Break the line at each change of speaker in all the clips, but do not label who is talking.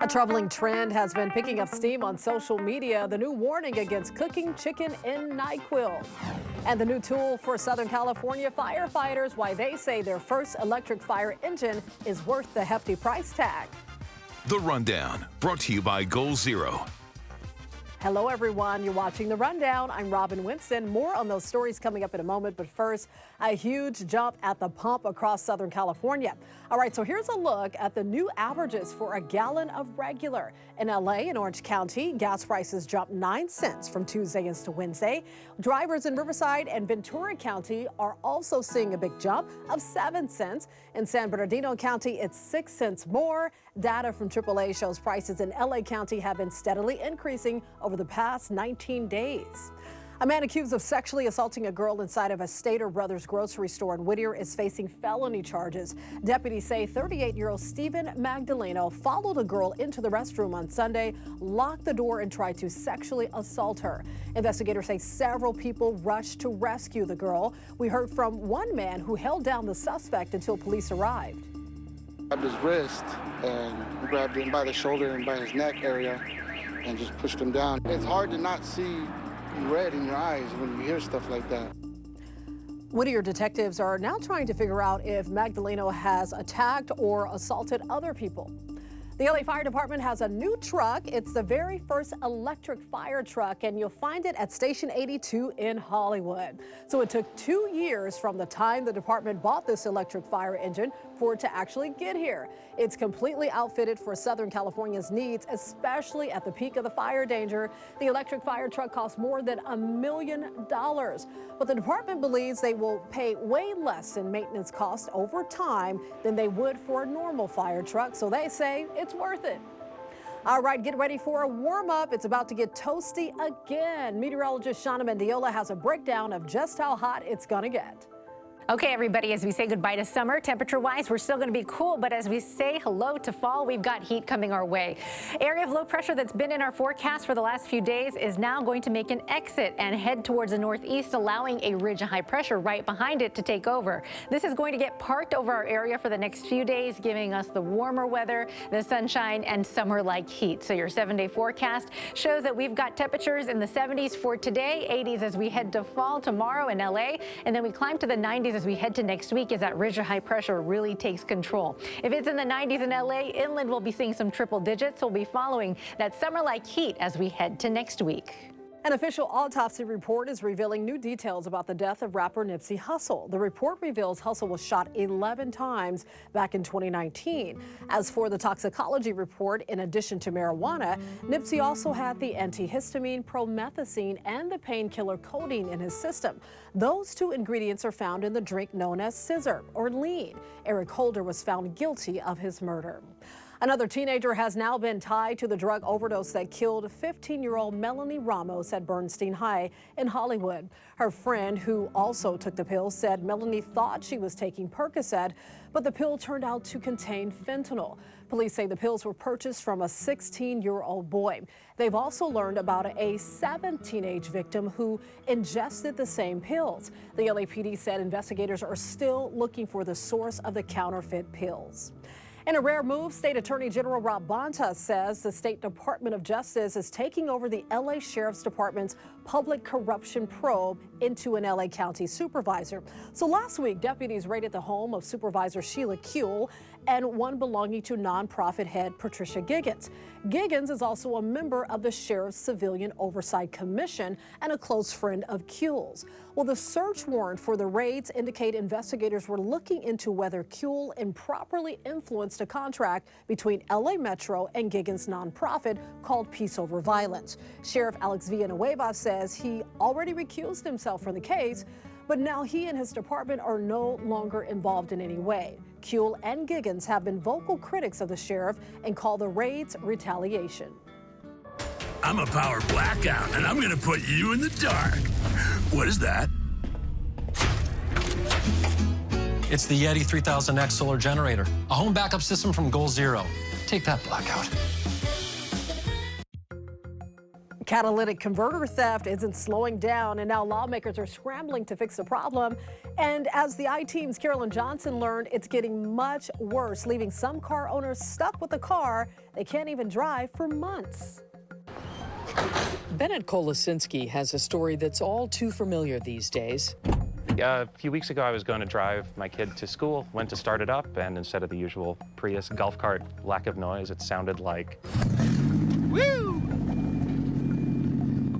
A troubling trend has been picking up steam on social media, the new warning against cooking chicken in NyQuil. And the new tool for Southern California firefighters, why they say their first electric fire engine is worth the hefty price tag.
The Rundown, brought to you by Goal Zero.
Hello, everyone. You're watching The Rundown. I'm Robin Winston. More on those stories coming up in a moment. But first, a huge jump at the pump across Southern California. All right, so here's a look at the new averages for a gallon of regular. In LA and Orange County, gas prices jumped 9 cents from Tuesday into Wednesday. Drivers in Riverside and Ventura County are also seeing a big jump of 7 cents. In San Bernardino County, it's 6 cents more. Data from AAA shows prices in LA County have been steadily increasing over the past 19 days. A man accused of sexually assaulting a girl inside of a Stater Brothers grocery store in Whittier is facing felony charges. Deputies say 38-year-old Stephen Magdaleno followed a girl into the restroom on Sunday, locked the door, and tried to sexually assault her. Investigators say several people rushed to rescue the girl. We heard from one man who held down the suspect until police arrived.
Grabbed his wrist and grabbed him by the shoulder and by his neck area and just pushed him down. It's hard to not see red in your eyes when you hear stuff like that.
Whittier detectives are now trying to figure out if Magdaleno has attacked or assaulted other people. The LA Fire Department has a new truck. It's the very first electric fire truck, and you'll find it at Station 82 in Hollywood. So it took 2 years from the time the department bought this electric fire engine for it to actually get here. It's completely outfitted for Southern California's needs, especially at the peak of the fire danger. The electric fire truck costs more than $1 million, but the department believes they will pay way less in maintenance costs over time than they would for a normal fire truck, so they say it's worth it. All right, get ready for a warm-up. It's about to get toasty again. Meteorologist Shauna Mendiola has a breakdown of just how hot it's gonna get.
Okay, everybody, as we say goodbye to summer, temperature-wise, we're still going to be cool, but as we say hello to fall, we've got heat coming our way. Area of low pressure that's been in our forecast for the last few days is now going to make an exit and head towards the northeast, allowing a ridge of high pressure right behind it to take over. This is going to get parked over our area for the next few days, giving us the warmer weather, the sunshine, and summer-like heat. So your 7-day forecast shows that we've got temperatures in the 70s for today, 80s as we head to fall tomorrow in LA, and then we climb to the 90s as we head to next week as that ridge of high pressure really takes control. If it's in the 90s in LA, inland we'll be seeing some triple digits. We'll be following that summer-like heat as we head to next week.
An official autopsy report is revealing new details about the death of rapper Nipsey Hussle. The report reveals Hussle was shot 11 times back in 2019. As for the toxicology report, in addition to marijuana, Nipsey also had the antihistamine, promethazine, and the painkiller codeine in his system. Those two ingredients are found in the drink known as scissor or lean. Eric Holder was found guilty of his murder. Another teenager has now been tied to the drug overdose that killed 15-year-old Melanie Ramos at Bernstein High in Hollywood. Her friend, who also took the pill, said Melanie thought she was taking Percocet, but the pill turned out to contain fentanyl. Police say the pills were purchased from a 16-year-old boy. They've also learned about a 17-age victim who ingested the same pills. The LAPD said investigators are still looking for the source of the counterfeit pills. In a rare move, State Attorney General Rob Bonta says the State Department of Justice is taking over the LA Sheriff's Department's public corruption probe into an LA County supervisor. So last week, deputies raided the home of Supervisor Sheila Kuehl and one belonging to nonprofit head Patricia Giggins. Giggins is also a member of the Sheriff's Civilian Oversight Commission and a close friend of Kuehl's. Well, the search warrant for the raids indicate investigators were looking into whether Kuehl improperly influenced a contract between LA Metro and Giggins' nonprofit called Peace Over Violence. Sheriff Alex Villanueva says he already recused himself from the case, but now he and his department are no longer involved in any way. Kuehl and Giggins have been vocal critics of the sheriff and call the raids retaliation.
I'm a power blackout, and I'm going to put you in the dark. What is that?
It's the Yeti 3000X solar generator, a home backup system from Goal Zero. Take that blackout.
Catalytic converter theft isn't slowing down, and now lawmakers are scrambling to fix the problem. And as the I-Team's Carolyn Johnson learned, it's getting much worse, leaving some car owners stuck with a car they can't even drive for months.
Bennett Kolasinski has a story that's all too familiar these days.
A few weeks ago, I was going to drive my kid to school, went to start it up, and instead of the usual Prius golf cart lack of noise, it sounded like woo!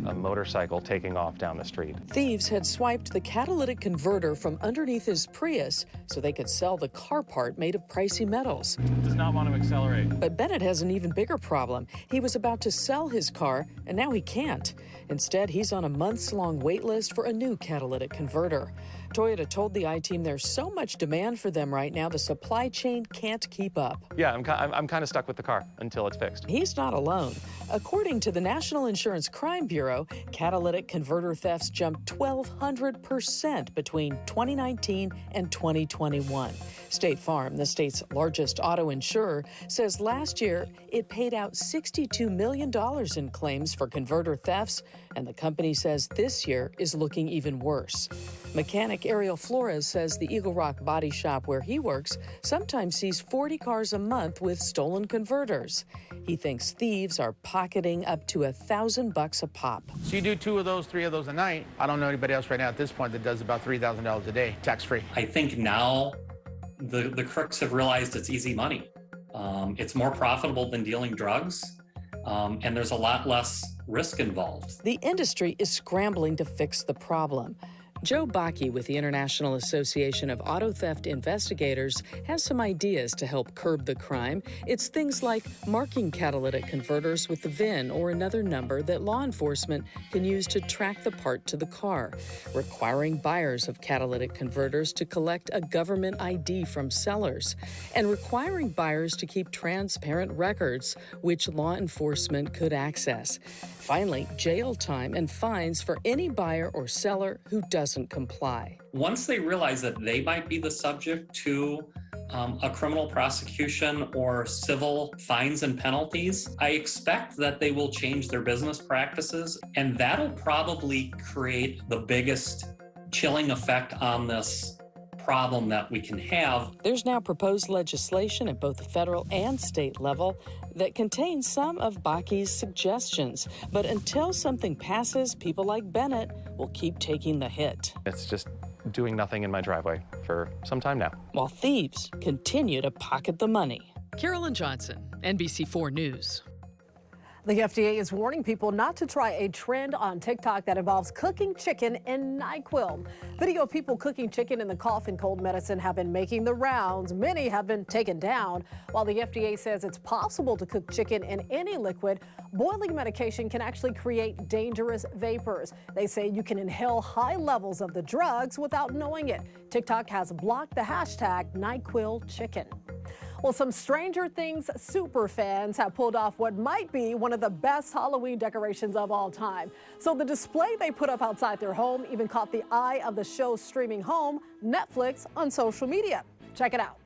A motorcycle taking off down the street.
Thieves had swiped the catalytic converter from underneath his Prius so they could sell the car part made of pricey metals.
Does not want to accelerate.
But Bennett has an even bigger problem. He was about to sell his car, and now he can't. Instead, he's on a months-long wait list for a new catalytic converter. Toyota told the I-Team there's so much demand for them right now, the supply chain can't keep up.
Yeah, I'm kind of stuck with the car until it's fixed.
He's not alone. According to the National Insurance Crime Bureau, catalytic converter thefts jumped 1,200% between 2019 and 2021. State Farm, the state's largest auto insurer, says last year it paid out $62 million in claims for converter thefts, and the company says this year is looking even worse. Mechanic Ariel Flores says the Eagle Rock body shop where he works sometimes sees 40 cars a month with stolen converters. He thinks thieves are pocketing up to $1,000 a pop.
So you do 2 of those, 3 of those a night. I don't know anybody else right now at this point that does about $3,000 a day, tax-free.
I think now the crooks have realized it's easy money. It's more profitable than dealing drugs, and there's a lot less risk involved.
The industry is scrambling to fix the problem. Joe Bakke with the International Association of Auto Theft Investigators has some ideas to help curb the crime. It's things like marking catalytic converters with the VIN or another number that law enforcement can use to track the part to the car, requiring buyers of catalytic converters to collect a government ID from sellers, and requiring buyers to keep transparent records which law enforcement could access. Finally, jail time and fines for any buyer or seller who doesn't comply.
Once they realize that they might be the subject to a criminal prosecution or civil fines and penalties, I expect that they will change their business practices, and that'll probably create the biggest chilling effect on this problem that we can have.
There's now proposed legislation at both the federal and state level that contains some of Bakke's suggestions. But until something passes, people like Bennett will keep taking the hit.
It's just doing nothing in my driveway for some time now.
While thieves continue to pocket the money. Carolyn Johnson, NBC4 News.
The FDA is warning people not to try a trend on TikTok that involves cooking chicken in NyQuil. Video of people cooking chicken in the cough and cold medicine have been making the rounds. Many have been taken down. While the FDA says it's possible to cook chicken in any liquid, boiling medication can actually create dangerous vapors. They say you can inhale high levels of the drugs without knowing it. TikTok has blocked the hashtag NyQuilChicken. Well, some Stranger Things super fans have pulled off what might be one of the best Halloween decorations of all time. So the display they put up outside their home even caught the eye of the show's streaming home, Netflix, on social media. Check it out.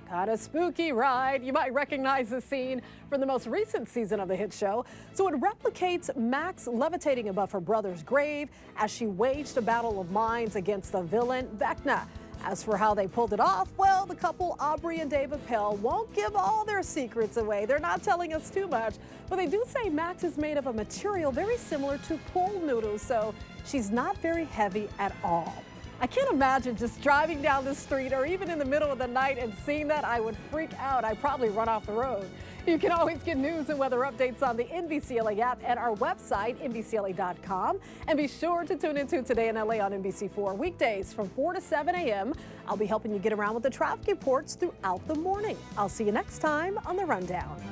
Kind of spooky, right? You might recognize the scene from the most recent season of the hit show. So it replicates Max levitating above her brother's grave as she waged a battle of minds against the villain, Vecna. As for how they pulled it off, well, the couple Aubrey and Dave Appel won't give all their secrets away. They're not telling us too much, but they do say Max is made of a material very similar to pool noodles, so she's not very heavy at all. I can't imagine just driving down the street or even in the middle of the night and seeing that. I would freak out. I'd probably run off the road. You can always get news and weather updates on the NBCLA app and our website, NBCLA.com. And be sure to tune into Today in LA on NBC4 weekdays from 4 to 7 a.m. I'll be helping you get around with the traffic reports throughout the morning. I'll see you next time on The Rundown.